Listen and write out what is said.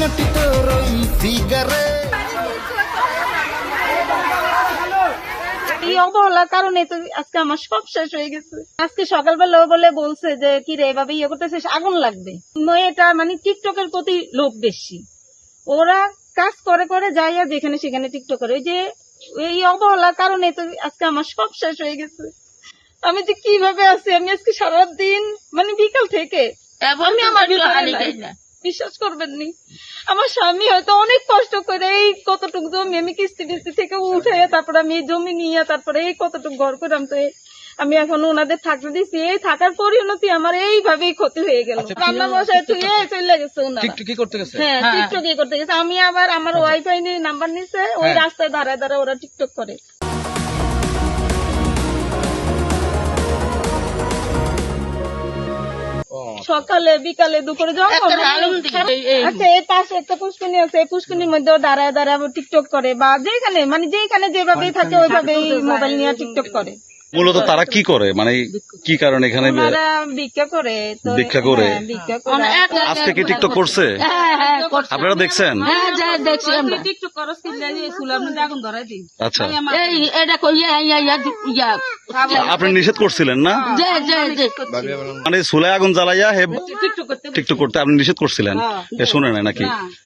নাটি তোর ওই ফিগারে। এই অবহেলার কারণে তো আজকে আমার সব শেষ হয়ে গেছে। আজকে সকালবেলা বলে বলছে যে কি রে এভাবে ইয়ে করতেছে আগুন লাগবে। মেয়েটা মানে টিকটকের প্রতি লোভ বেশি, ওরা কাজ করে করে যাইয়া যেখানে সেখানে টিকটক করে। ওই যে এই অবহেলার কারণে তো আজকে আমার সব শেষ হয়ে গেছে। আমি যে কিভাবে আছি, আমি আজকে সারাদিন মানে বিকাল থেকে আমি আমার বিশ্বাস করবেন নি, আমার স্বামী হয়তো অনেক কষ্ট করে এই কতটুকু জমি আমি কিস্তি থেকে উঠে তারপরে আমি এই জমি নিয়ে তারপরে এই কতটুকু ঘর করলাম। তো আমি এখন ওনাদের থাকতে দিচ্ছি, এই থাকার পরিণতি আমার এইভাবেই ক্ষতি হয়ে গেল। রান্না বসায় তুই চলে গেছে ওনারা। হ্যাঁ, টিকটক করতে গেছে। আমি আবার আমার ওয়াইফাই নিয়ে নাম্বার নিছে, ওই রাস্তায় দাঁড়ায় দাঁড়ায় ওরা টিকটক করে। সকালে বিকালে দুপুরে যখন আচ্ছা এই পাশে একটা পুষ্করণী আছে, এই পুষ্করণীর মধ্যে দাঁড়ায় দাঁড়ায় টিকটক করে, বা যেখানে মানে যেখানে যেভাবেই থাকে ওইভাবেই মোবাইল নিয়ে টিকটক করে। মূলত তারা কি করে, মানে কি কারণে এখানে ওনারা ভিক্ষা করে। তো ভিক্ষা করে? হ্যাঁ, ভিক্ষা করে। আজকে কি টিকটক করছে? আপনারা দেখছেন? টিকটক করস কিনলে শুলাম না আগুন ধরাই দিই। আচ্ছা, এই এটা কইয়া আপনি নিষেধ করছিলেন না? মানে চুলায় আগুন জ্বালাইয়া হে টিকটক করতে টিকটক করতে আপনি নিষেধ করছিলেন, এ শুনে নাই নাকি?